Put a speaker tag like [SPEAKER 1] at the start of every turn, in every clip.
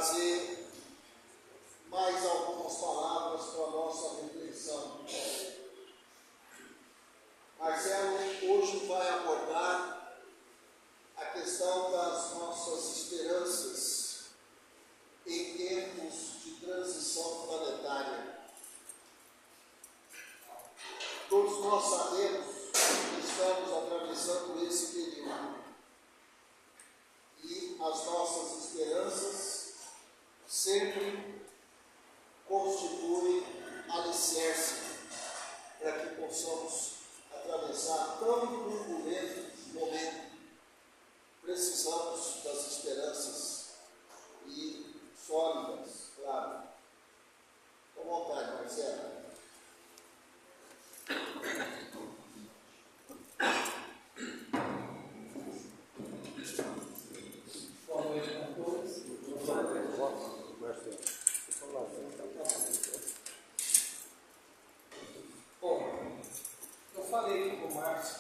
[SPEAKER 1] trazer mais algumas palavras para a nossa reflexão. Marcelo hoje vai abordar a questão das nossas esperanças em tempos de transição planetária. Todos nós sabemos que estamos atravessando esse período e as nossas esperanças sempre constituem alicerce para que possamos atravessar tão turbulento momento. Precisamos das esperanças e sólidas, claro. Com vontade, Marcelo.
[SPEAKER 2] Boa noite a todos. Bom, eu falei aqui com o Márcio,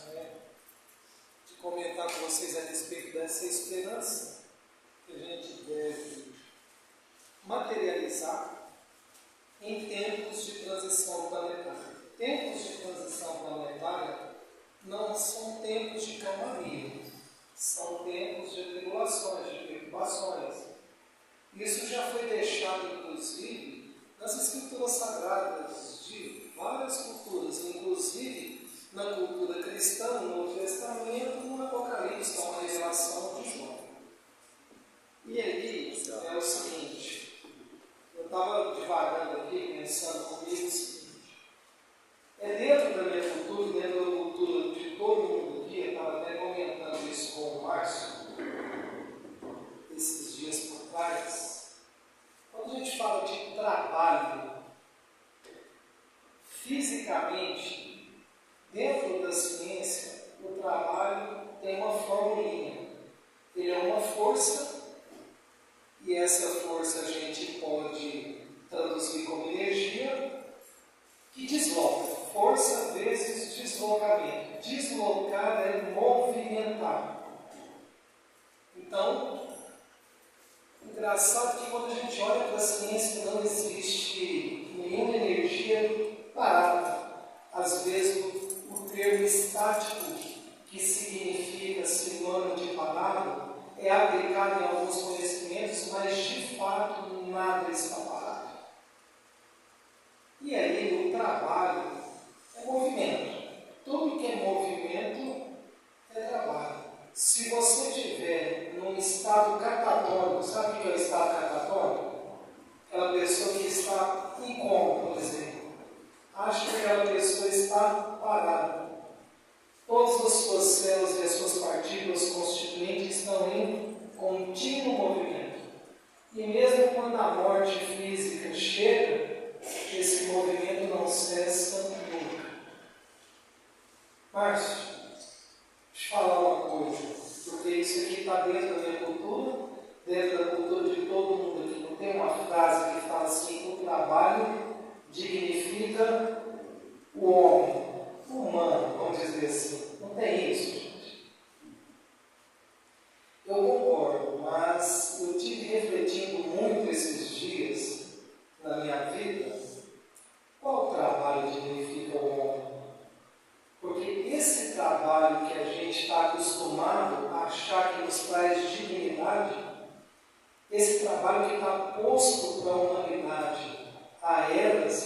[SPEAKER 2] de comentar com vocês a respeito dessa esperança que a gente deve materializar em tempos de transição planetária. Tempos de transição planetária não são tempos de calmaria, são tempos de tribulações, de preocupações. Isso já foi deixado, inclusive, nas escrituras sagradas de várias culturas, inclusive na cultura cristã, no Novo Testamento, no Apocalipse, uma revelação de João. E aí é o seguinte, eu estava divagando aqui, pensando comigo o seguinte, dentro da minha cultura, dentro da cultura de todo mundo aqui, eu estava até comentando isso com o Márcio, esses dias por trás, quando a gente fala de trabalho, fisicamente, dentro da ciência, o trabalho tem uma formulinha. Ele é uma força, e essa força a gente pode traduzir como energia, que desloca. Força vezes deslocamento. Deslocar é movimentar. Então, engraçado que quando a gente olha para a ciência não existe nenhuma energia parada. Às vezes o termo estático, que significa sinônimo de parado, é aplicado em alguns conhecimentos, mas de fato nada está parado. E aí o trabalho é movimento. Tudo que é movimento é trabalho. Se você estiver num estado catatônico, sabe o que é o estado catatônico? Aquela pessoa que está em coma, por exemplo. Acha que aquela pessoa está parada. Todas as suas células e as suas partículas constituintes estão em contínuo movimento. E mesmo quando a morte física chega, esse movimento não cessa nunca. Márcio, deixa eu falar uma coisa, porque isso aqui está dentro da minha cultura, dentro da cultura de todo mundo aqui. Não tem uma frase que fala assim: o trabalho dignifica o homem, o humano, vamos dizer assim. Não tem isso, gente. Eu concordo, mas eu tive refletindo muito esses dias na minha vida, qual trabalho dignifica o homem? Porque esse trabalho que a gente está acostumado a achar que nos traz dignidade, esse trabalho que está posto para a humanidade a elas,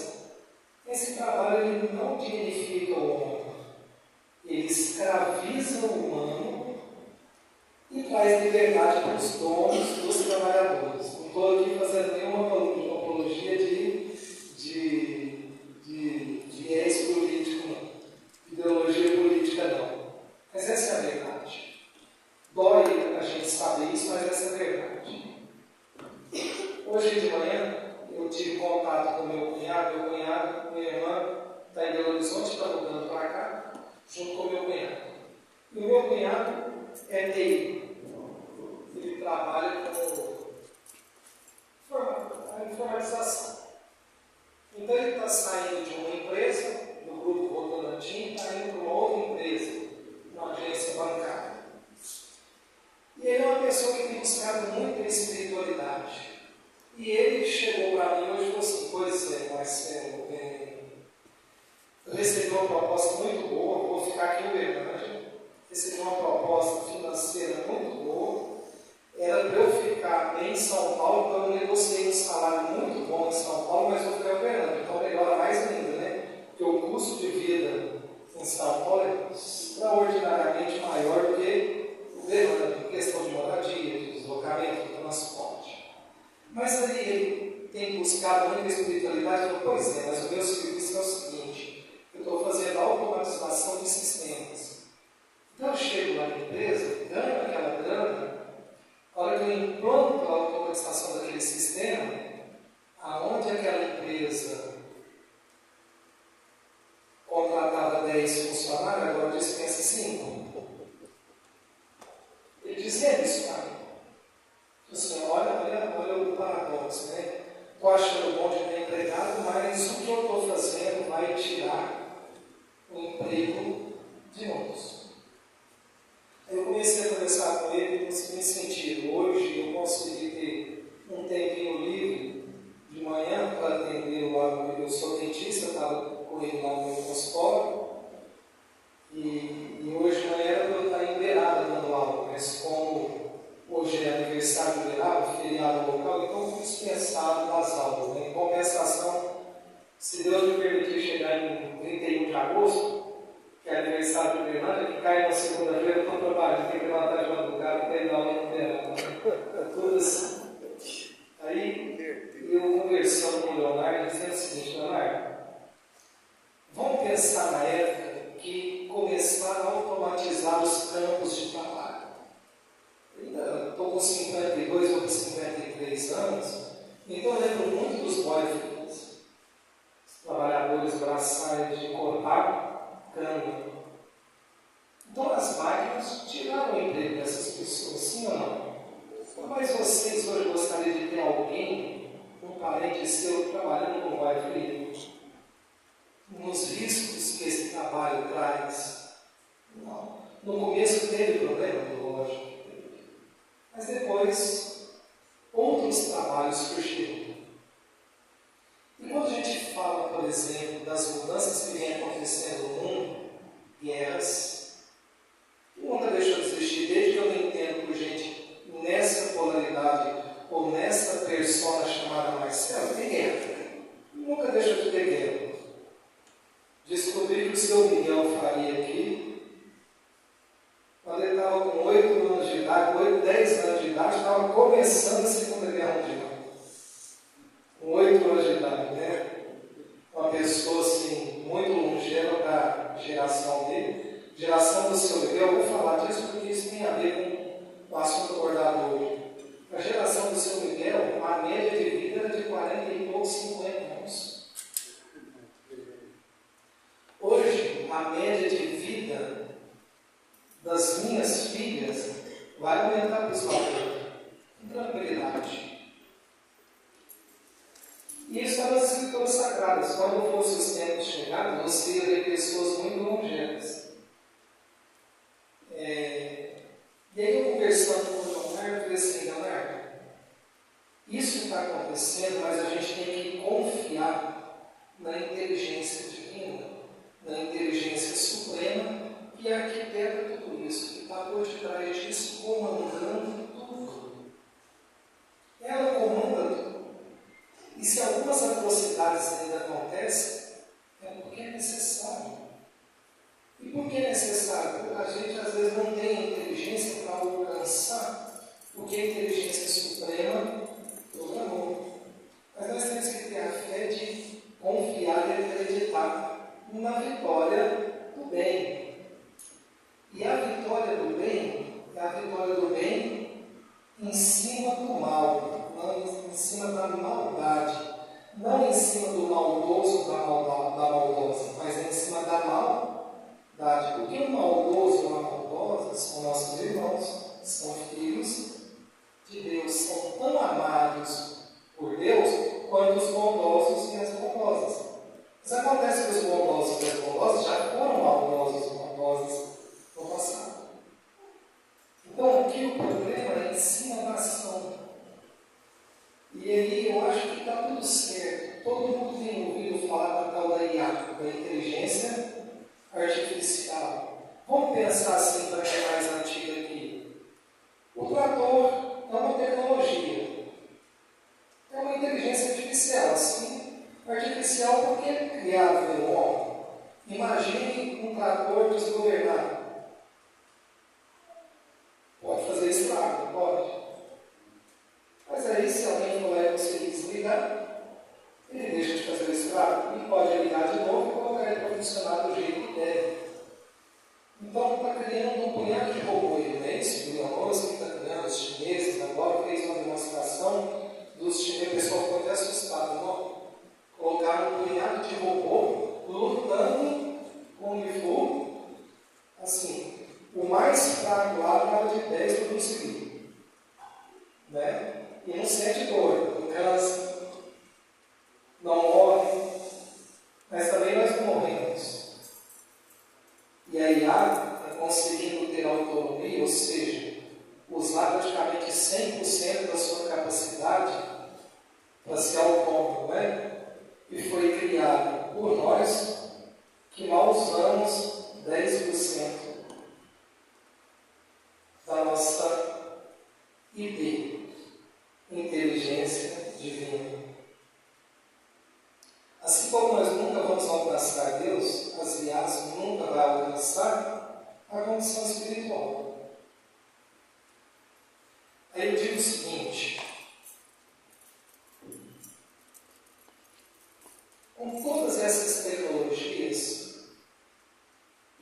[SPEAKER 2] esse trabalho ele não dignifica o homem. Ele escraviza o humano e traz liberdade para os donos dos trabalhadores. Não estou aqui fazendo nenhuma apologia de viés político, não. Ideologia política, não. Mas essa é a verdade. Dói a gente saber isso, mas essa é a verdade. Hoje de manhã, eu tive contato com meu cunhado, minha irmã está em Belo Horizonte, está mudando para cá, junto com meu cunhado. E o meu cunhado é TI. Ele trabalha com a informatização. Então ele está saindo de uma empresa, do grupo Votorantim, está indo para uma outra empresa, uma agência bancária. E ele é uma pessoa que tem buscado muito a espiritualidade. Mas aí ele tem buscado muita espiritualidade e falou, pois é, mas o meu serviço é o seguinte, eu estou fazendo a automatização de sistemas. Então eu chego lá na empresa, ganho aquela grana, a hora que eu implanto a automatização daquele sistema, aonde aquela empresa contratava 10 funcionários, agora dispensa 5. Ele dizia isso, cara. Assim, olha o paradoxo, né? Estou achando bom de ter empregado, mas o que eu estou fazendo vai tirar o emprego de outros. Eu comecei a conversar com ele no seguinte sentido. Hoje eu consegui ter um tempinho livre de manhã para atender lá no meu. Eu sou dentista, eu estava com ele lá no meu consultório. E hoje de manhã era para eu estar em Uberaba dando aula, mas como hoje é aniversário de Uberaba, feriado local, então eu fui dispensado das aulas. Né? Em compensação, se Deus me permitir chegar em 31 de agosto, que é aniversário de Uberaba, que cai na segunda-feira, eu estou trabalhando, tem que levantar de madrugada para ir dar aula em Uberaba. Tudo assim. Aí eu conversando com o Leonardo, dizendo o seguinte, Leonardo, vamos pensar na época que começaram a automatizar os campos de trabalho. Ainda estou com 52 ou 53 anos, então eu lembro muito dos boyfriends, trabalhadores braçais de cortar cana. Então as máquinas tiraram o emprego dessas pessoas, sim ou não? Mas vocês hoje gostariam de ter alguém, um parente seu, trabalhando com boyfriend? Nos riscos que esse trabalho traz? Não. No começo teve problema, lógico. Mas depois, outros trabalhos surgiram. E quando a gente fala, por exemplo, das mudanças que vêm acontecendo no mundo, guerras, eu nunca deixo de existir, desde que eu me entendo por gente nessa polaridade, ou nessa persona chamada Marcelo, tem guerra. Nunca deixa de ter guerra. Descobri que o seu Miguel Faria aqui, quando ele estava com 8 anos de idade, 8, 10 anos de idade, estava começando a Segunda Guerra Mundial. Com 8 anos de idade, né? Uma pessoa assim, muito longeva para a geração dele. Geração do seu Miguel, eu vou falar disso porque isso tem a ver com o assunto abordado hoje. A geração do seu Miguel, a média de vida era de 40 e poucos, 50 anos. Hoje, a média de vida das minhas filhas vai aumentar para os 40, com tranquilidade. E isso está nas escrituras sagradas. Quando fossem os tempos chegados, você ia ver pessoas muito longevas. E aí eu conversando com o Leonardo, eu falei assim, Leonardo, isso está acontecendo, mas a gente tem que confiar na inteligência divina, na inteligência suprema, que arquiteta tudo isso, que está por detrás disso, comandando tudo. Ela comanda tudo. E se algumas atrocidades ainda acontecem, é porque é necessário. E por que é necessário? Porque a gente às vezes não tem a inteligência para alcançar o que a inteligência suprema programou. Mas nós temos que ter a fé de confiar e acreditar na vitória do bem. E a vitória do bem é a vitória do bem em cima do mal, não em cima da maldade, não em cima do maldoso da maldosa, mas em cima da maldade. Porque o maldoso ou a maldosa são nossos irmãos, são filhos de Deus, são tão amados por Deus quanto os bondosos e as bondosas. Mas acontece que os bondosos e as bondosas já foram maldosos e bondosas no passado. Então aqui o problema é em cima da ação. E aí eu acho que está tudo certo. Todo mundo tem ouvido falar da tal da IA, da inteligência artificial. Vamos pensar assim para quem é mais antigo aqui. O trator é uma tecnologia. É uma inteligência artificial, sim. Artificial porque é criado pelo homem. Imagine um trator desgovernado. Pode fazer estrago, pode. Mas aí se alguém for lá e desligar, ele deixa de fazer o estrago e pode ligar de novo e colocar ele para funcionar do jeito que deve. Então está criando um punhado de robô aí, não é isso? William Rose que está criando, os chineses, agora fez uma demonstração dos chineses, o pessoal ficou até assustado, não? Colocaram um punhado de robô lutando com o Fu, assim, o mais fraco lá estava de 10 por segundo, né? E não sente dor, não cansa, não morre, mas também nós não morremos. E a IA é conseguindo ter autonomia, ou seja, usar praticamente 100% da sua capacidade para ser autônomo, né? E foi criado por nós que mal usamos 10% da nossa ID, inteligência divina. Assim como nós nunca vamos alcançar Deus, as IAs nunca vão alcançar a condição espiritual. Aí eu digo o seguinte: com todas essas tecnologias,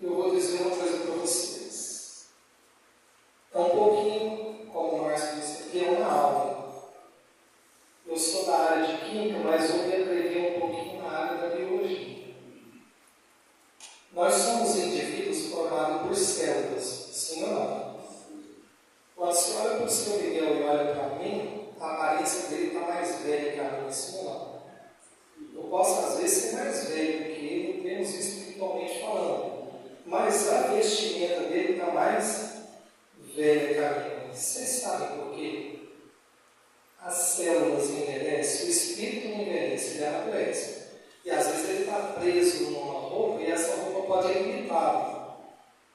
[SPEAKER 2] eu vou dizer uma coisa para vocês. É um pouquinho, como o Márcio disse aqui, é uma aula. Eu sou da área de química, mas eu me atrevi um pouquinho na área da biologia. Nós somos indivíduos formados por células, sim ou não? Quando você olha para o seu Miguel e olha para mim, a aparência dele está mais velha que a minha, sim ou não? Eu posso, às vezes, ser mais velho que ele, menos espiritualmente falando, mas a vestimenta dele está mais velha que a minha. Vocês sabem por quê? As células envelhecem, o espírito não envelhece, ele amadurece. E às vezes ele está preso numa roupa e essa roupa pode limitá-lo.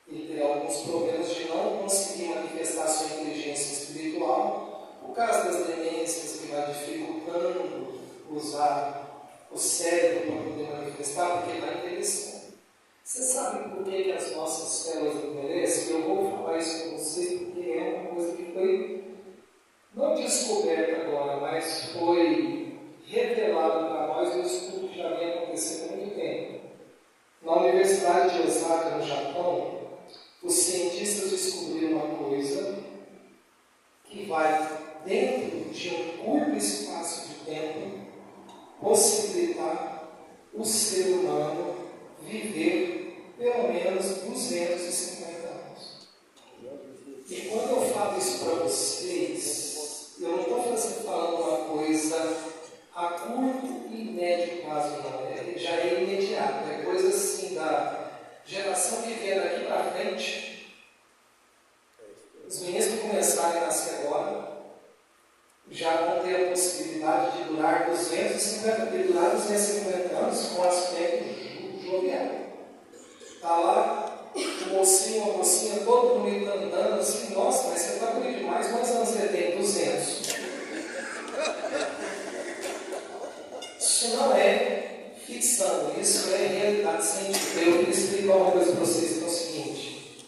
[SPEAKER 2] Ele terá alguns problemas de não conseguir manifestar sua inteligência espiritual por causa das demências que vai dificultando usar o cérebro para poder manifestar, porque ele vai envelhecendo. Vocês sabem por que as nossas células envelhecem? Eu vou falar isso com vocês porque é uma coisa que foi não descoberta agora, mas foi revelado para nós um estudo que já vem acontecendo há muito tempo. Na Universidade de Osaka, no Japão, os cientistas descobriram uma coisa que vai, dentro de um curto espaço de tempo, possibilitar o ser humano viver pelo menos 250 anos. E quando eu falo isso para vocês, eu não estou falando uma coisa a curto e médio prazo, não. Já é imediato. É coisa assim da geração que vier daqui para frente. Os meninos que começarem a nascer agora já vão ter a possibilidade de durar 250 anos com aspecto jovial. Está lá o mocinho, a mocinha, todo bonito andando assim, nossa, mas você está bonito demais, quantos anos você tem? 200. Isso não é ficção, isso é realidade científica. Eu queria explicar uma coisa para vocês, que é o seguinte: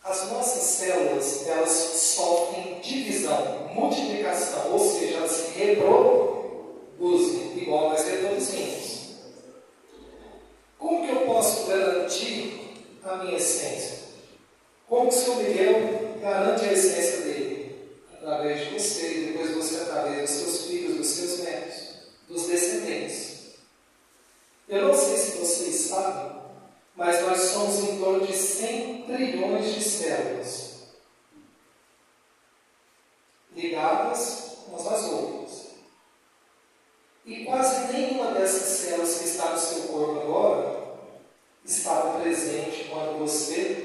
[SPEAKER 2] as nossas células, elas sofrem divisão, multiplicação, ou seja, elas se reproduzem, igual nós reproduzimos. Como que eu posso garantir a minha essência? Como que o Sr. Miguel garante a essência dele? Através de você, e depois você através dos seus filhos, dos seus netos, dos descendentes. Eu não sei se vocês sabem, mas nós somos em torno de 100 trilhões de células ligadas umas às outras. E quase nenhuma dessas células que está no seu corpo agora estava presente quando você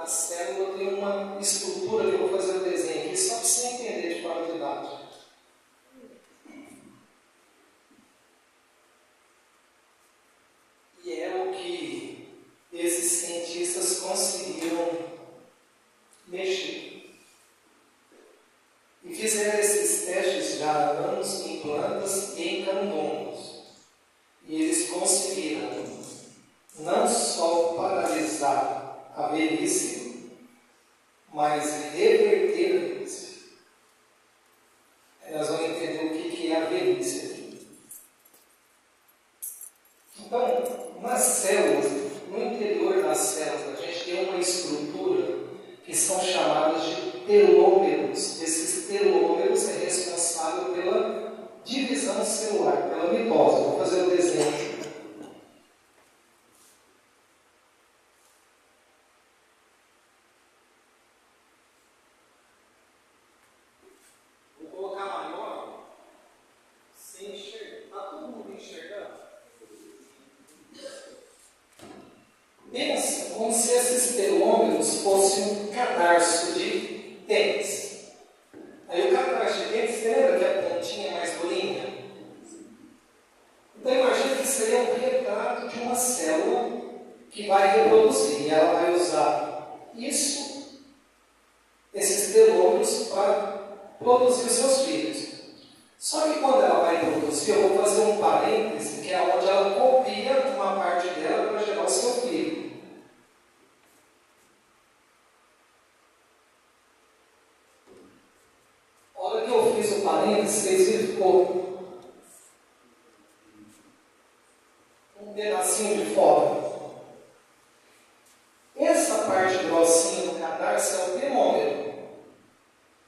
[SPEAKER 2] a célula tem uma estrutura que eu vou fazer o desenho aqui, só para você entender de forma didática. E é o que esses cientistas conseguiram mexer. E fizeram esses testes já há anos em plantas e em camundongos. E eles conseguiram não só paralisar a velhice, mas reverter a velhice. Aí nós vamos entender o que é a velhice aqui. Então, nas células, no interior das células, a gente tem uma estrutura que são chamadas de telômeros. Esses telômeros é responsável pela divisão celular, pela mitose. Vou fazer o desenho. Vou colocar maior, sem enxergar. Está todo mundo enxergando? Pensa como se esses telômeros fossem um cadarço de tênis. Aí o cadarço de tênis, você lembra que a pontinha é mais durinha? Então imagina que isso aí é um retrato de uma célula que vai reproduzir. E ela vai usar esses telômeros para produzir os seus filhos. Só que quando ela vai produzir, eu vou fazer um parêntese, que é onde ela copia uma parte dela para gerar o seu filho. A hora que eu fiz o parêntese, vocês viram que ficou um pedacinho de fora. Essa parte grossinha do cadarço é o telômero.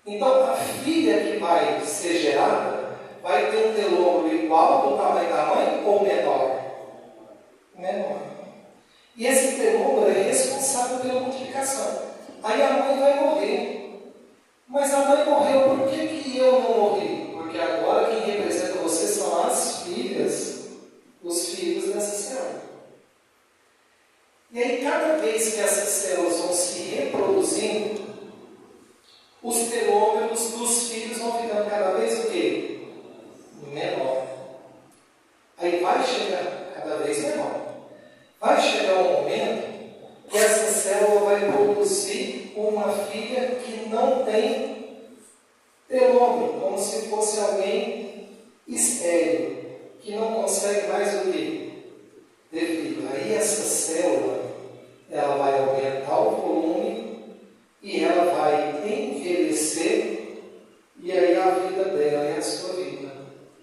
[SPEAKER 2] Então, a filha que vai ser gerada vai ter um telômero igual do tamanho da mãe ou menor? Menor. E esse telômero é responsável pela multiplicação. Aí a mãe vai morrer. Mas a mãe morreu, por que eu não morri? Porque agora quem representa você são as filhas, os filhos dessa célula. E aí, cada vez que essas células vão se reproduzindo, os telômeros dos filhos vão ficando cada vez o quê? Menor. Aí vai chegar cada vez menor. Vai chegar um momento que essa célula vai produzir uma filha que não tem telômero, como se fosse alguém estéril, que não consegue mais o quê? Ter filho. Aí essa célula, ela vai aumentar o volume e ela vai envelhecer, e aí a vida dela é a sua vida,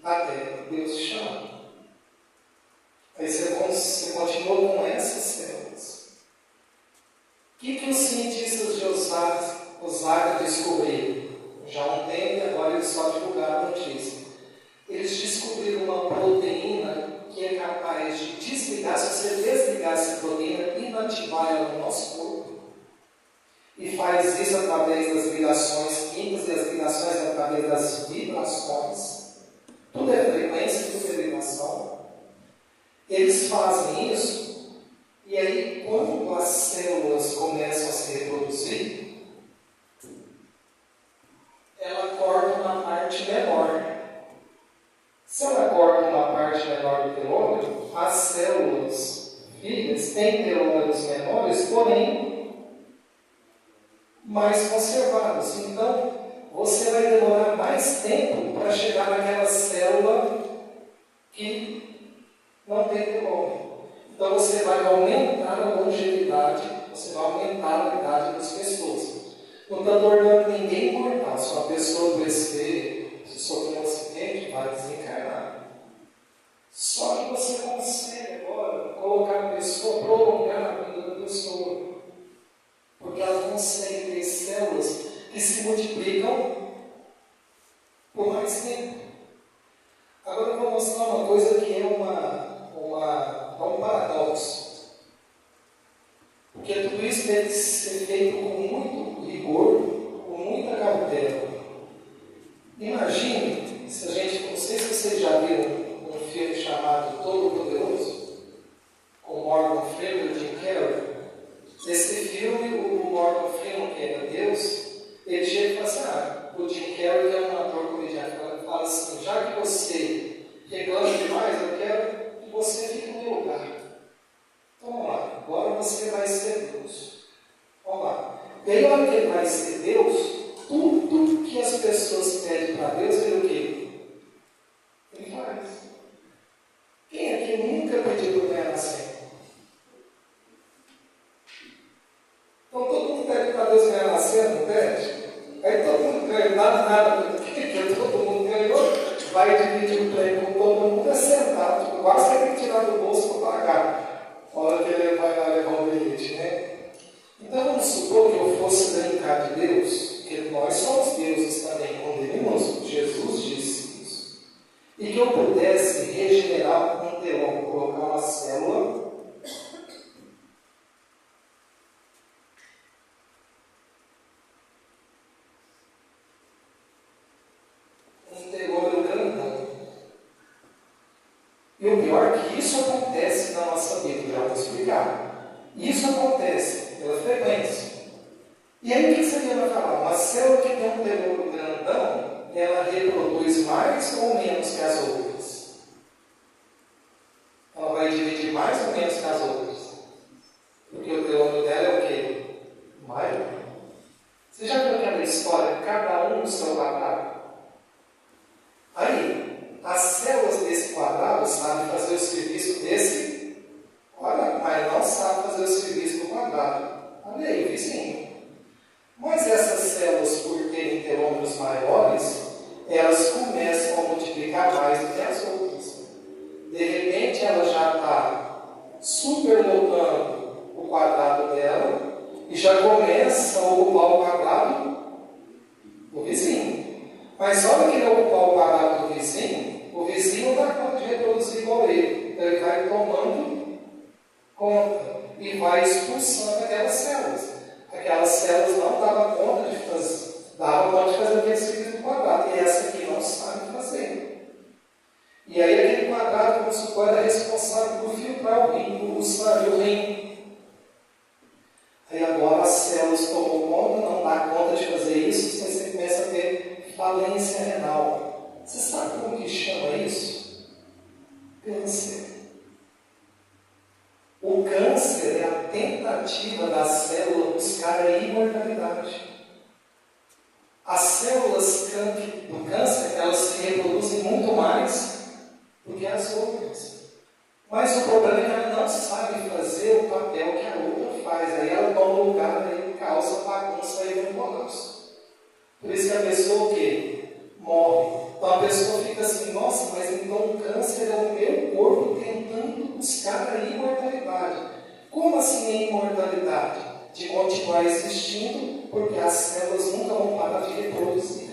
[SPEAKER 2] até Deus te chamar. Aí você continua com essas células. O que os cientistas de Osaka descobriram? Já há um tempo, e agora eles só divulgaram a notícia. Eles descobriram uma proteína que é capaz de desligar, se você desligar essa proteína, inativar ela no nosso corpo. E faz isso através das ligações químicas e as ligações através das vibrações. Tudo é frequência, tudo é vibração. Eles fazem isso, e aí quando as células começam a se reproduzir, ela corta uma parte menor. Se ela corta uma parte menor do telômero, as células filhas têm telômeros menores, porém mais conservados. Então, você vai demorar mais tempo para chegar naquela célula que não tem telômero. Então, você vai aumentar a longevidade, você vai aumentar a idade das pessoas. Não está tornando ninguém imortal. Se uma pessoa adoecer, se sofrer um acidente, vai desencarnar. Só que você consegue agora colocar a pessoa, prolongar a vida da pessoa. Porque ela consegue ter células que se multiplicam por mais tempo. Agora eu vou mostrar uma coisa que é um paradoxo. Porque tudo isso deve ser feito com muito rigor, com muita cautela. Imagine, se a gente, não sei se vocês já viram um filme chamado Todo-Poderoso, com Morgan Freeman e Jim Carrey. Nesse filme, o Morgan Freeman, que era Deus, ele chega e fala assim, o Jim Carrey, que é um ator comediante, fala assim, já que você reclama demais, eu quero que você fique no meu lugar. Então vamos lá, agora você vai ser Deus. Vamos lá. E aí, na hora que ele vai ser Deus, tudo que as pessoas pedem para Deus, ele o quê? Ele faz. Quem aqui nunca pediu para ganhar na senha? Então todo mundo pede para Deus ganhar na senha, não pede? Aí todo mundo ganha, nada, porque todo mundo ganhou, vai dividir o prêmio com todo mundo, é sentado, quase que tem que tirar do bolso para pagar. A hora que ele vai lá levar o bilhete, né? Então vamos supor que eu fosse brincar de Deus, porque nós somos deuses também, quando ele nos, Jesus disse isso, e que eu pudesse regenerar um telão, colocar uma célula, e o pior é que isso acontece na nossa vida, já vou explicar. Isso acontece pela frequência. E aí o que você vai falar? Uma célula que tem um telômero grandão, ela reproduz mais ou menos que as outras? Ela vai dividir mais ou menos que as outras? Porque o telômero dela é o quê? Maior. Você já viu aquela história? Cada um no seu quadrado? Aí, as células desse quadrado sabem fazer o serviço desse quadrado, mas não sabem fazer o serviço do quadrado. Olha aí, vizinho. Mas essas células, por terem telômeros maiores, elas começam a multiplicar mais do que as outras. De repente, ela já está superlotando o quadrado dela e já começa a ocupar o quadrado do vizinho. Mas olha que ele ocupar o quadrado do vizinho, o vizinho não dá conta de reproduzir igual ele. Então ele vai tomando conta e vai expulsando aquelas células. Aquelas células não davam conta de fazer aquele serviço do quadrado. E essa aqui não sabe fazer. E aí aquele quadrado, vamos supor, é responsável por filtrar o rim, por usar o rim. Aí agora as células tomam conta, não dá conta de fazer isso, você começa a ter falência renal. Você sabe como que chama isso? Câncer. O câncer é a tentativa da célula buscar a imortalidade. As células do câncer, elas se reproduzem muito mais do que as outras. Mas o problema é que ela não sabe fazer o papel que a outra faz. Aí ela toma o lugar, aí causa bagunça e um colapso. Por isso que a pessoa o quê? Morre. Então a pessoa fica assim, nossa, mas então o câncer é o meu corpo tentando buscar a imortalidade. Como assim a imortalidade? De continuar existindo, porque as células nunca vão parar de reproduzir.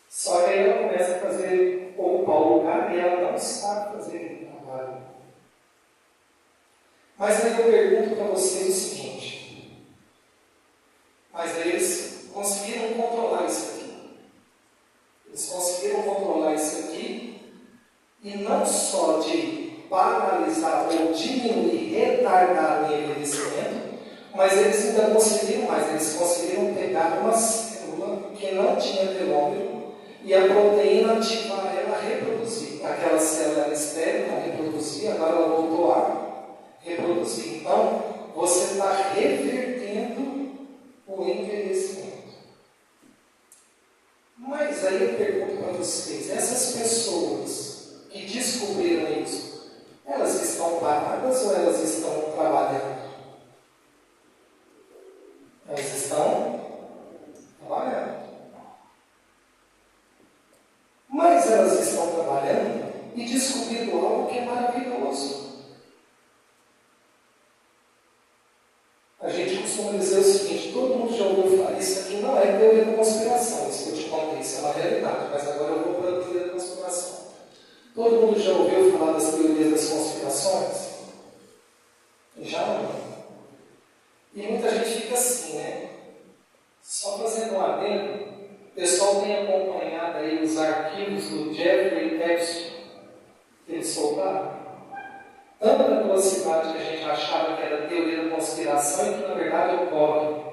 [SPEAKER 2] Só que aí ela começa a ocupar o lugar e ela não sabe fazer o trabalho. Mas aí eu pergunto para vocês o seguinte, mas aí eles conseguiram controlar isso aqui. Eles conseguiram controlar isso aqui e não só de paralisar ou diminuir, retardar o envelhecimento, mas eles ainda conseguiram mais. Eles conseguiram pegar uma célula que não tinha telômero e a proteína ativar ela a reproduzir. Aquela célula era estéril, não reproduzia, agora ela voltou a reproduzir. Então, você está revertendo o envelhecimento. Mas aí eu pergunto para vocês, essas pessoas que descobriram isso, elas estão paradas ou elas estão trabalhando? Elas estão trabalhando. Mas elas estão trabalhando e descobrindo algo que é maravilhoso. A gente costuma dizer o seguinte, todo mundo já ouviu falar, isso aqui não é teoria da conspiração, isso que eu te contei, isso é uma realidade, mas agora eu vou para a teoria da conspiração. Todo mundo já ouviu falar das teorias das conspirações? Já não. E muita gente fica assim, né? Só fazendo um adendo, o pessoal tem acompanhado aí os arquivos do Jeffrey Epstein, que eles soltaram. Tanta velocidade que a gente achava que era teoria da conspiração e que na verdade é o ocorre.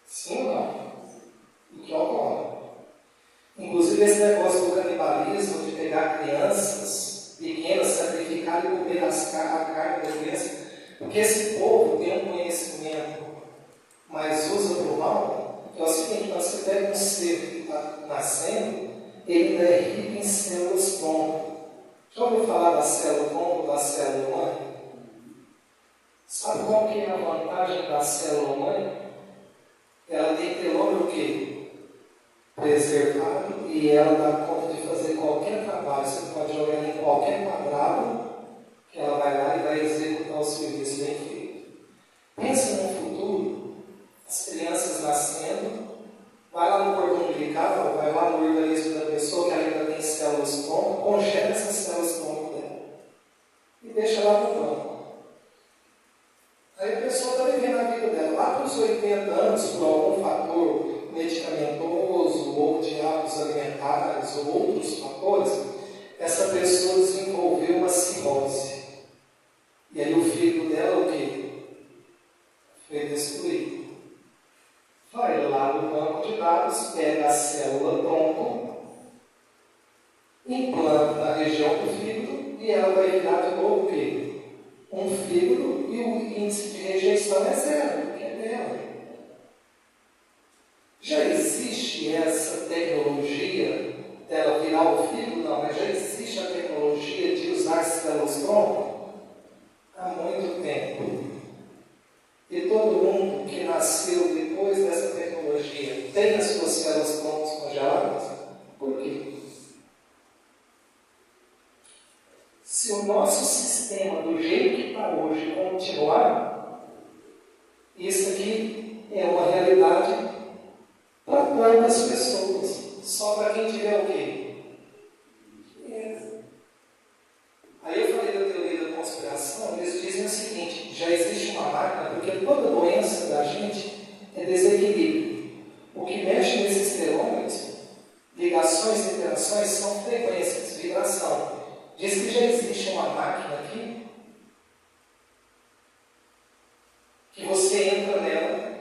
[SPEAKER 2] Sim ou não? O que ocorre? Inclusive esse negócio do canibalismo, de pegar crianças pequenas, sacrificar e comer a carne da criança, porque esse povo tem um conhecimento, mas usa para o mal, que é o seguinte: quando você pega um ser que está nascendo, ele ainda é rico em células tronco. Já ouviu falar da célula tronco, da célula mãe? Sabe qual que é a vantagem da célula mãe? Ela tem telômero o quê? Preservado, e ela dá conta de fazer qualquer trabalho. Você pode jogar ela em qualquer quadrado, que ela vai lá e vai executar o serviço bem feito. Pensa no futuro, as crianças nascendo, vai lá no cordão umbilical, vai lá no organismo da pessoa que ainda tem células tronco, congela essas células tronco dela e deixa lá no banco. Aí a pessoa está vivendo a vida dela. Lá para os 80 anos, por algum fator medicamentoso, ou de hábitos alimentares, ou outros fatores, essa pessoa desenvolveu uma cirrose. E aí o fígado dela, o quê? Foi destruído. Vai lá no banco de dados, pega a célula tronco, implanta na região do fígado, e ela vai virar de novo o quê? Um fígado, e o índice de rejeição é zero, que é dela. Já existe essa tecnologia dela virar o fígado? Não, mas já existe a tecnologia de usar células tronco há muito tempo. E todo mundo que nasceu depois dessa tecnologia tem as suas células troncos congeladas? Por quê? Se o nosso sistema, do jeito que está hoje, continuar, isso aqui é uma realidade para poucas pessoas. Só para quem tiver o quê? Aí eu falei da teoria da conspiração, eles dizem o seguinte: já existe uma máquina, porque toda doença da gente é desequilíbrio. O que mexe nesses telômeros, ligações e interações, são frequências, vibração. Diz que já existe uma máquina aqui, que você entra nela.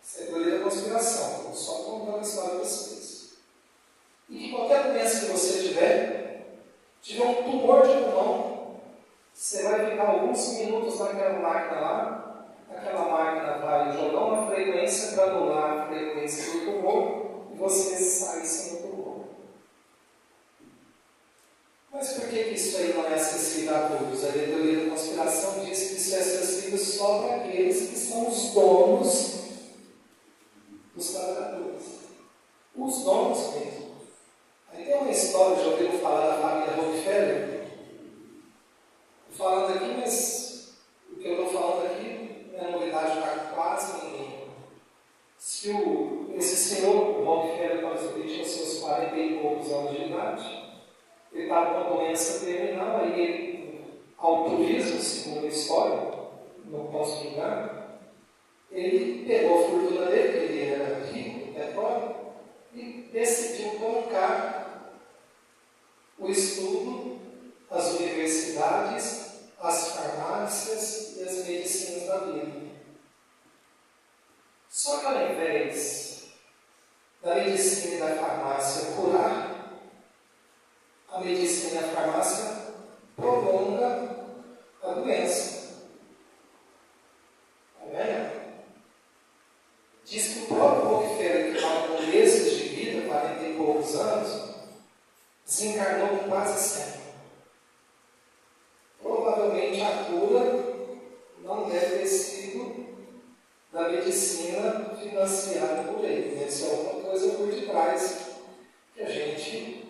[SPEAKER 2] Isso é teoria da conspiração, estou só contando a história para vocês. E que qualquer doença que você tiver um tumor de pulmão, você vai ficar alguns minutos naquela máquina lá, aquela máquina vai jogar uma frequência para anular a frequência do tumor e você sai sem o tumor. Mas por que isso aí não é acessível a todos? A teoria da conspiração diz que isso é acessível só para aqueles que são os donos dos trabalhadores. Os donos mesmo. Aí tem uma história, já ouviram falar da família Rockefeller? Estou falando aqui, mas o que eu estou falando aqui não é novidade para quase ninguém. Se esse senhor Rockefeller, quando ele tinha seus 40 e poucos anos de idade, ele estava com uma doença terminal, aí ele, ao turismo, segundo a história, não posso julgar, ele pegou a fortuna dele, que ele era rico, petróleo, e decidiu bancar o estudo, as universidades, as farmácias e as medicinas da vida. Só que ao invés da medicina e da farmácia curar, a medicina e a farmácia prolonga a doença. Está vendo? Diz que o próprio Rockefeller, que estava com meses de vida, 40 e poucos anos, desencarnou com quase 100. Provavelmente a cura não deve ter sido da medicina financiada por ele. Deve ser alguma coisa por detrás que a gente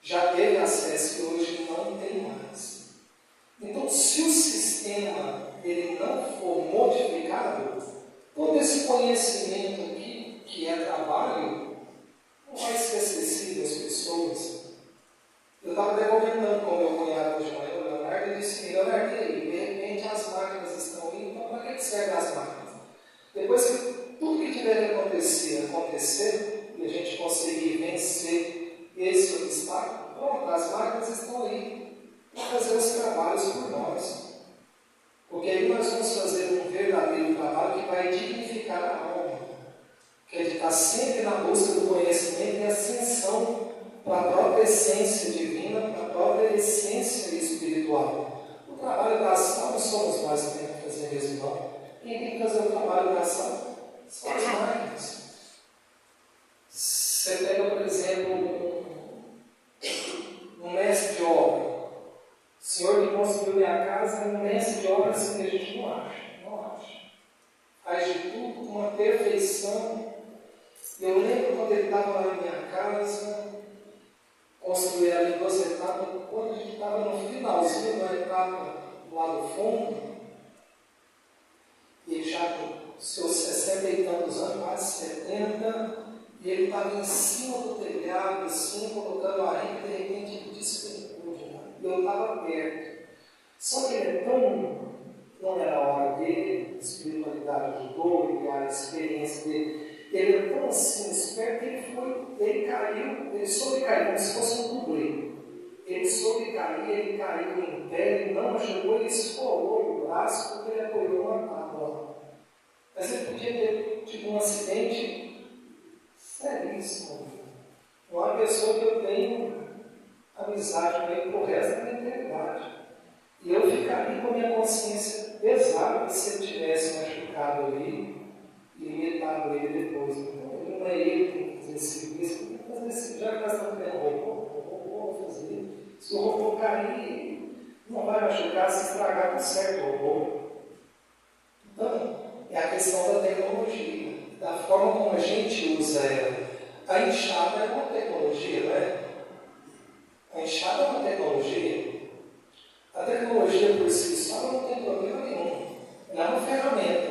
[SPEAKER 2] já teve acesso e hoje não tem mais. Então, se o sistema ele não for modificado, todo esse conhecimento aqui, que é trabalho, não vai ser acessível às pessoas. Eu estava até comentando com o meu cunhado hoje de manhã, o Leonardo, e disse: Leonardo, e aí, de repente as máquinas estão indo, então para que servem as máquinas? Depois que tudo que tiver que acontecer, e a gente conseguir vencer esse obstáculo, pronto, as máquinas estão aí para fazer os trabalhos por nós. Porque aí nós vamos fazer um verdadeiro trabalho que vai dignificar está sempre na busca do conhecimento e ascensão para a própria essência divina, para a própria essência espiritual. O trabalho da ação não somos nós que temos que fazer mesmo, não. Quem tem que fazer o trabalho da ação são as máquinas. Você pega, por exemplo, um mestre de obra. O senhor que construiu minha casa é um mestre de obra assim que a gente não acha. Faz de tudo com uma perfeição. Eu lembro quando ele estava lá na minha casa, construí ali 2 etapas, quando a gente estava no finalzinho da etapa lá no fundo, ele já com seus 60 e tantos anos, quase 70, e ele estava em cima do telhado, assim, colocando a renda, e de repente ele disse: eu estava perto. Só que ele é tão. Não era a hora dele, a espiritualidade ajudou, a experiência dele. Ele é tão assim, esperto, que ele caiu, ele soube cair, como se fosse um dublê. Ele soube cair, ele caiu em pé, ele não ajudou, ele esfolou o braço porque ele apoiou uma tábua. Mas ele podia ter tido um acidente seríssimo. Uma pessoa que eu tenho amizade com ele pro resto da minha eternidade. E eu ficaria com a minha consciência pesada se ele tivesse machucado ali e imitado ele depois. Então, não é ele que tem que fazer esse serviço, tem que fazer esse. Já que nós estamos vendo robô, vou fazer. Se o robô cair, não vai machucar se estragar com certo robô. Então, é a questão da tecnologia, da forma como a gente usa ela. A enxada é uma tecnologia, não é? A enxada é uma tecnologia. A tecnologia por si só não tem problema nenhum. Ela é uma ferramenta.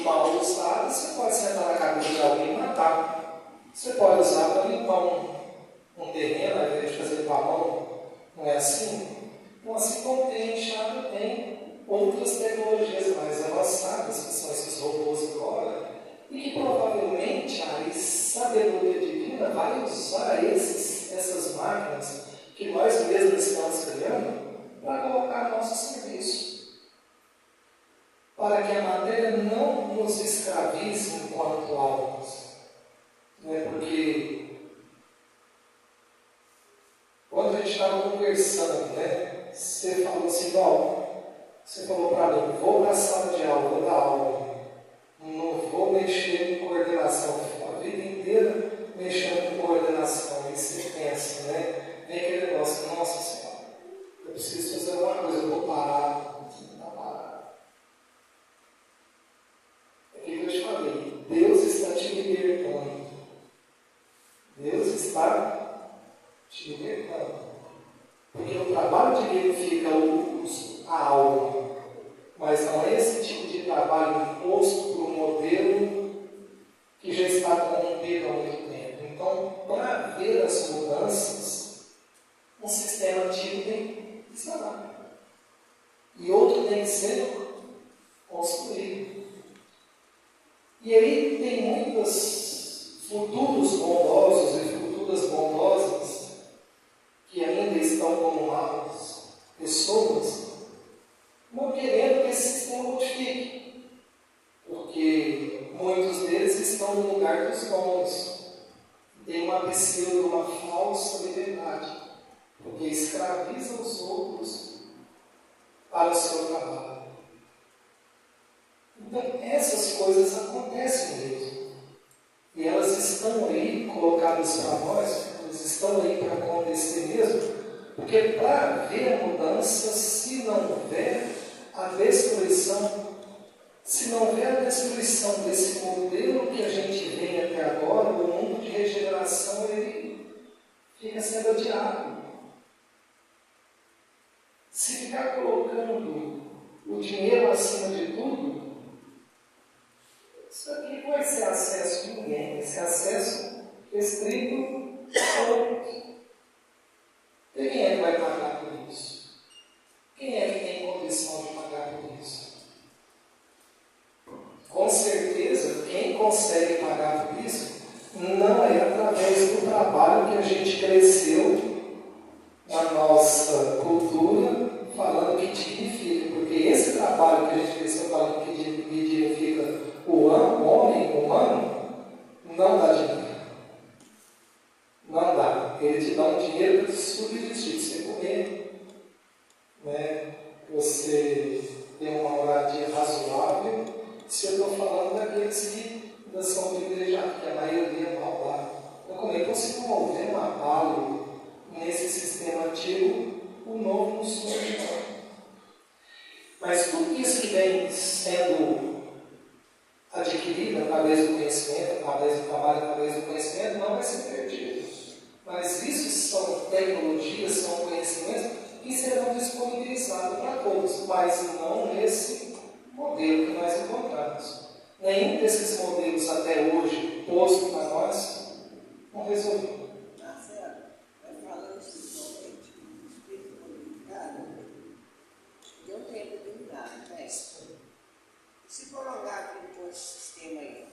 [SPEAKER 2] Mal usada, você pode sentar na cabeça de alguém e matar. Você pode usar para limpar um terreno, ao invés de fazer com a mão. Não é assim? Então, assim como tem a enxada, tem outras tecnologias mais avançadas, que são esses robôs agora, e que provavelmente a sabedoria divina vai usar essas máquinas que nós mesmos estamos criando para colocar a nosso serviço, para que a matéria não nos escravize enquanto almas. Não é porque quando a gente estava conversando, né, você falou assim: você falou para mim, vou para a sala de aula, vou dar aula, não vou mexer em coordenação, a vida inteira mexendo com coordenação. Aí você pensa, né, vem aquele negócio: nossa Senhora, eu preciso fazer alguma coisa, eu vou parar. É o que eu te falei, Deus está te libertando. Deus está te libertando. Porque o trabalho divino fica a alma, mas não é esse tipo de trabalho imposto por um modelo que já está corrompido há muito tempo. Então, para ver as mudanças, um sistema antigo tem que instalar. E outro tem que ser construído. E aí tem muitos futuros bondosos e futuras bondosas que ainda estão como maus, pessoas, não querendo que esse sistema modifique. Porque muitos deles estão no lugar dos bons. Tem uma pseudo, uma falsa liberdade. Porque escraviza os outros para o seu trabalho. Então, essas coisas acontecem mesmo. E elas estão aí colocadas para nós, elas estão aí para acontecer mesmo, porque para haver a mudança, se não houver a destruição, desse modelo que a gente vem até agora, o mundo de regeneração, ele fica sendo adiado. Se ficar colocando o dinheiro acima de tudo, isso aqui não vai ser acesso de ninguém, vai ser acesso restrito a outros. E quem é que vai pagar por isso? Quem é que tem condição de pagar por isso? Com certeza, quem consegue pagar por isso não é através do trabalho que a gente cresceu na nossa cultura, falando que dignifica, porque esse trabalho que a gente cresceu falando que dignifica o homem humano, não da através do conhecimento, através do trabalho, através do conhecimento, não vai ser perdido. Mas isso são tecnologias, são conhecimentos que serão disponibilizados para todos, mas não nesse modelo que nós encontramos. Nenhum desses modelos até hoje posto para nós não resolveu.
[SPEAKER 3] Marcelo, vai falando principalmente do espírito modificado, deu tempo de mudar, né? Se prolongar aqui depois esse sistema aí,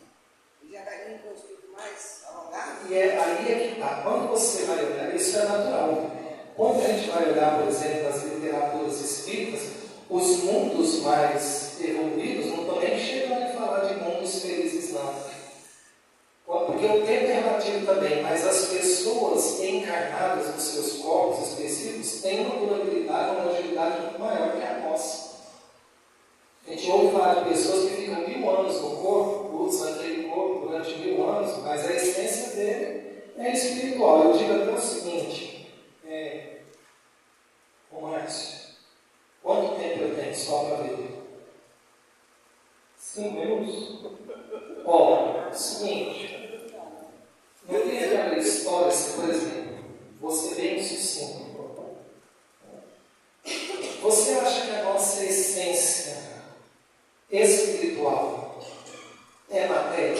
[SPEAKER 3] já vai vir com o espírito mais alongado?
[SPEAKER 2] E aí é que está. Quando você vai olhar, isso é natural. Quando a gente vai olhar, por exemplo, nas literaturas espíritas, os mundos mais evoluídos não estão nem chegando a falar de mundos felizes, não. Porque o tempo é relativo também, mas as pessoas encarnadas nos seus corpos específicos têm uma durabilidade, uma longevidade muito maior que a nossa. A gente ouve falar de pessoas que ficam 1000 anos no corpo, usam aquele corpo durante 1000 anos, mas a essência dele é espiritual. Eu digo até o seguinte, ô Márcio, quanto tempo eu tenho só para ver? 5 minutos? Ó, é o seguinte, não tem aquela história assim, por exemplo, você bem sucinto. Você acha que a nossa essência espiritual é matéria?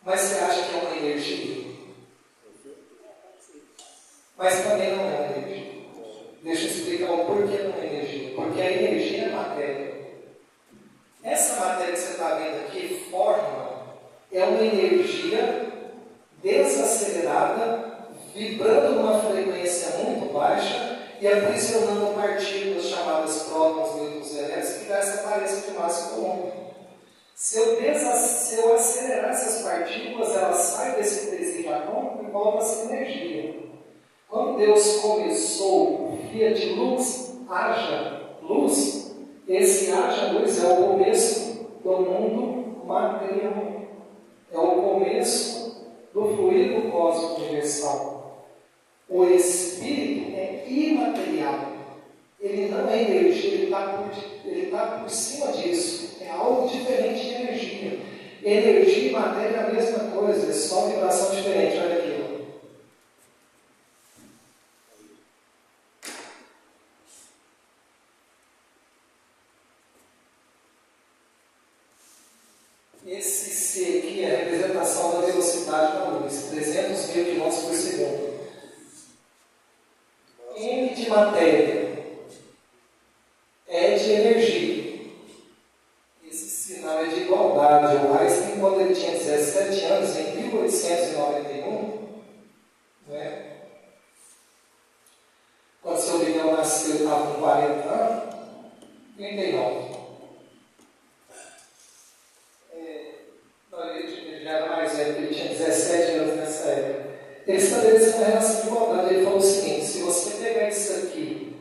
[SPEAKER 2] Mas você acha que é uma energia? Mas também não é uma energia. Deixa eu explicar o porquê não é energia. Porque a energia é matéria. Essa matéria que você está vendo aqui, forma, é uma energia desacelerada, vibrando numa frequência muito baixa e aprisionando partículas chamadas prótons, nêutrons e elétrons, que dá essa aparência de massa comum. Se eu acelerar essas partículas, elas saem desse presídio atômico e voltam a ser energia. Quando Deus começou, via de luz, haja luz, esse haja luz é o começo do mundo material. É o começo do fluido cósmico universal. O Espírito é imaterial. Ele não é energia, ele está por cima disso. É algo diferente de energia. Energia e matéria é a mesma coisa, é só vibração diferente. Olha aqui. Esse C aqui é a representação da velocidade da luz, 300 mil quilômetros por segundo. M de matéria, E de energia. Esse sinal é de igualdade. O Einstein, quando ele tinha 17 anos, em 1891, né? Quando seu Miguel nasceu, ele estava com 40 anos, 39. Ele já era mais velho, ele tinha 17 anos nessa época. Ele estabeleceu uma relação de igualdade. Ele falou o seguinte: se você pegar isso aqui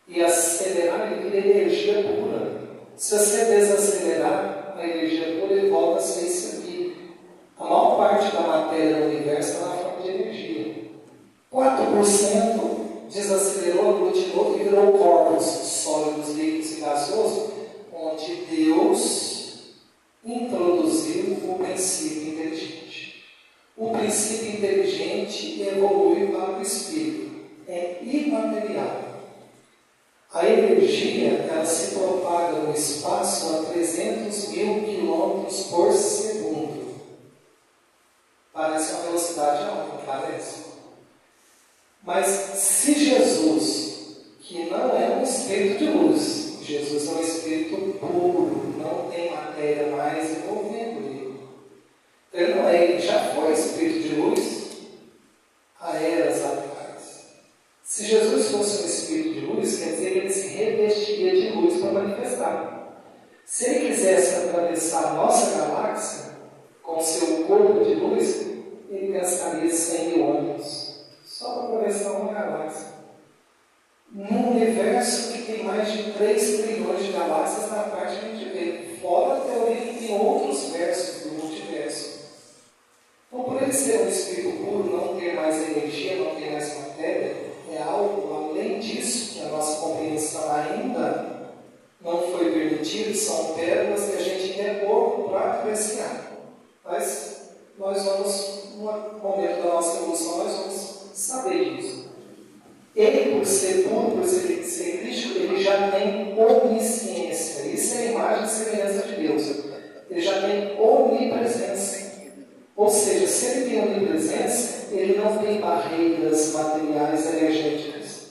[SPEAKER 2] e acelerar, ele vira energia pura. Se você desacelerar a energia pura, ele volta a ser isso aqui. A maior parte da matéria do universo está na forma de energia. 4% desacelerou, aglutinou e virou corpos sólidos, líquidos e gasosos, onde Deus introduziu o princípio inteligente. O princípio inteligente evolui para o espírito. É imaterial. A energia, ela se propaga no espaço a 300 mil quilômetros por segundo. Parece uma velocidade alta, não parece? Mas se Jesus, que não é um espírito de luz, Jesus é um espírito puro, não tem matéria mais envolvendo ele. Ele não é, ele já foi espírito de luz há eras atrás. Se Jesus fosse um espírito de luz, quer dizer que ele se revestiria de luz para manifestar. Se ele quisesse atravessar a nossa galáxia com seu corpo de luz, ele gastaria 100 mil anos só para atravessar uma galáxia. Num universo que tem mais de 3 trilhões de galáxias na parte que a gente vê, fora a teoria que tem outros versos do multiverso. Então, por ele ser um espírito puro, não ter mais energia, não ter mais matéria, é algo além disso que a nossa compreensão ainda não foi permitida, são pérolas que a gente ainda apreciar. Mas nós vamos, no momento da nossa evolução, nós vamos saber disso. Ele, por ser puro, por ser Cristo, ele já tem onisciência. Isso é a imagem e semelhança de Deus. Ele já tem onipresença. Ou seja, se ele tem onipresença, ele não tem barreiras materiais energéticas.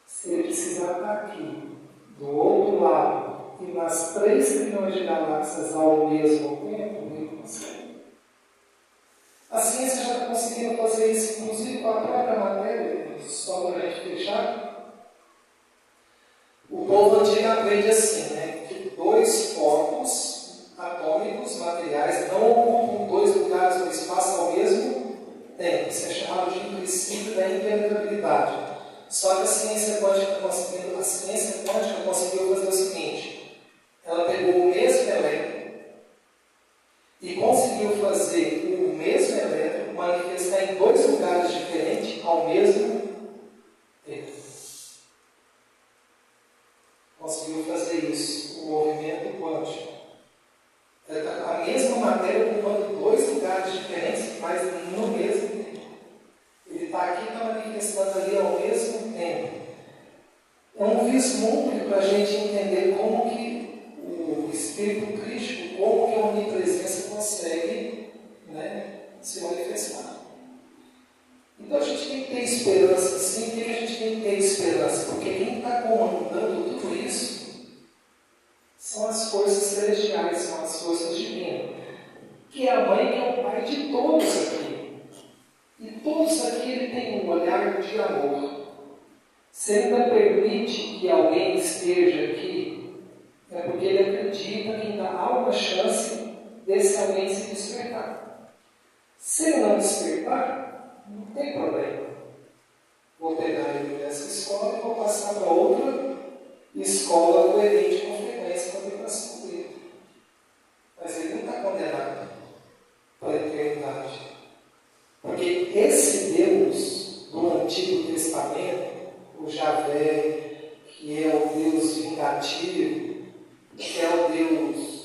[SPEAKER 2] Se ele precisar estar aqui, do outro lado, e nas 3 trilhões de galáxias ao mesmo tempo, ele consegue. A ciência já está conseguindo fazer isso, inclusive com a própria matéria, só para a gente fechar. O povo antigo aprende assim, né? Que 2 corpos atômicos, materiais, não ocupam 2 lugares no espaço ao mesmo tempo. Isso é chamado de princípio da impenetrabilidade. Só que a ciência quântica conseguiu fazer o seguinte: ela pegou o mesmo elétron e conseguiu fazer o mesmo elétron manifestar em 2 lugares diferentes ao mesmo tempo. Conseguiu fazer isso, o movimento quântico. A mesma matéria ocupando 2 lugares diferentes, mas no mesmo tempo. Ele está aqui e está manifestando ali ao mesmo tempo. É um vislumbre para a gente entender como que o Espírito Cristo, como que a onipresença consegue, né, se manifestar. Então a gente tem que ter esperança, sim. Por que a gente tem que ter esperança? Porque quem está comandando tudo isso são as forças celestiais, são as forças divinas, que é a mãe, que é o pai de todos aqui. E todos aqui ele tem um olhar de amor. Se ele não permite que alguém esteja aqui, é porque ele acredita que ainda há uma chance desse alguém se despertar. Se ele não despertar, não tem problema. Vou pegar ele nessa escola e vou passar para outra escola coerente com frequência para a vibração dele. Mas ele não está condenado para a eternidade. Porque esse Deus do Antigo Testamento, o Javé, que é o Deus vingativo, que é o Deus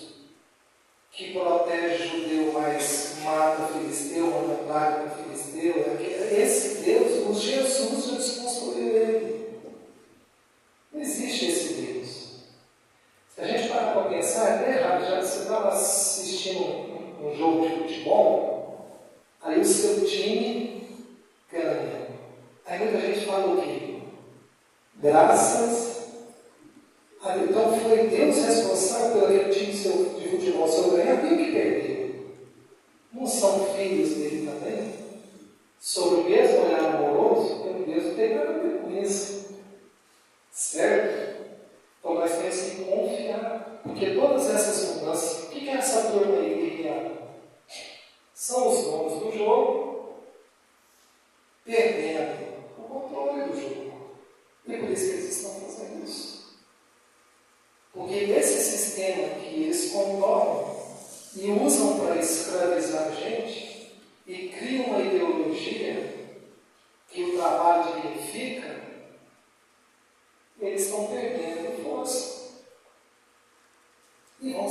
[SPEAKER 2] que protege o judeu, mas mata o filisteu, manda plaga para o filisteu, esse Deus, o Jesus já desconstruiu ele. Não existe esse Deus. Se a gente parar para pensar, é até errado. Já você estava assistindo um jogo de futebol, aí o seu time ganha. Aí muita gente fala o quê? Graças a Deus. Então foi Deus responsável pelo aquele time de futebol seu ganhar, tem que perder. Não são filhos dele também? Sobre o mesmo olhar amoroso, pelo Deus não tem nada a ver com isso. Certo? Então nós temos que confiar. Porque todas essas mudanças, o que é essa turma aí que criaram? São os donos do jogo perdendo o controle do jogo. E é por isso que eles estão fazendo isso. Porque nesse sistema que eles controlam e usam para escravizar a gente e criam uma ideologia que o trabalho dignifica, eles estão perdendo força. E vão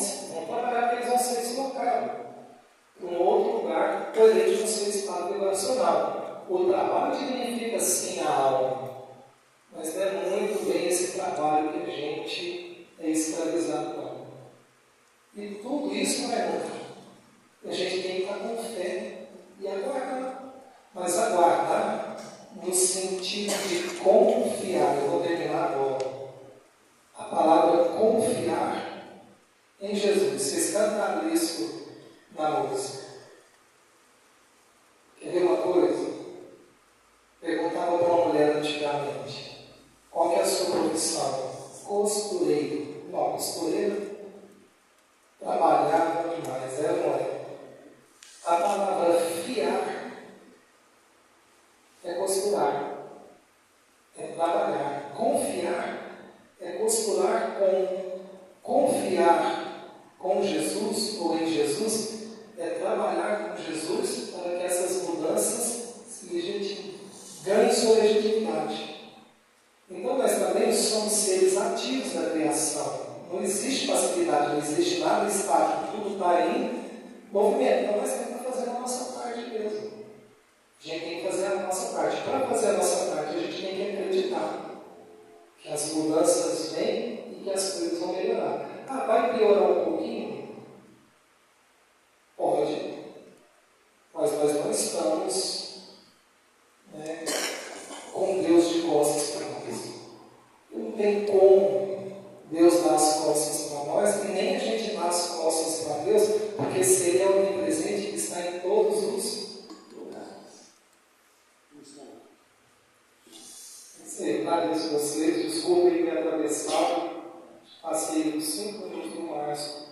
[SPEAKER 2] trabalhar que eles vão ser deslocados para um outro lugar, coerente com o seu estado vibracional. O trabalho dignifica sim a alma, mas não é muito bem esse trabalho que a gente é escravizado não. E tudo isso não é nunca. A gente tem que estar com fé e aguardar. Mas aguardar no sentido de confiar. Eu vou terminar agora. A palavra confiar em Jesus. Vocês cantaram isso na música. Quer ver uma coisa? Perguntava para uma mulher antigamente: qual que é a sua profissão? Costureiro. Não, costureiro trabalhava demais, era ou não é? A palavra fiar é costurar, é trabalhar. Confiar é costurar com. Confiar com Jesus ou em Jesus é trabalhar com Jesus para que essas mudanças ganhem sua legitimidade. Então nós também somos seres ativos da criação. Não existe facilidade, não existe nada estático, tudo está em movimento. Então nós temos que fazer a nossa parte mesmo. A gente tem que fazer a nossa parte. Para fazer a nossa parte, a gente tem que acreditar que as mudanças vêm e que as coisas vão melhorar. Ah, vai piorar um pouquinho? Pode. Mas nós não estamos, né, com Deus de costas para nós. Não tem como Deus dar as costas para nós e nem a gente dar as costas para Deus, porque se Ele é onipresente, Ele está em todos os lugares. Agradeço vocês, desculpem me atravessar, passei os 5 minutos no máximo.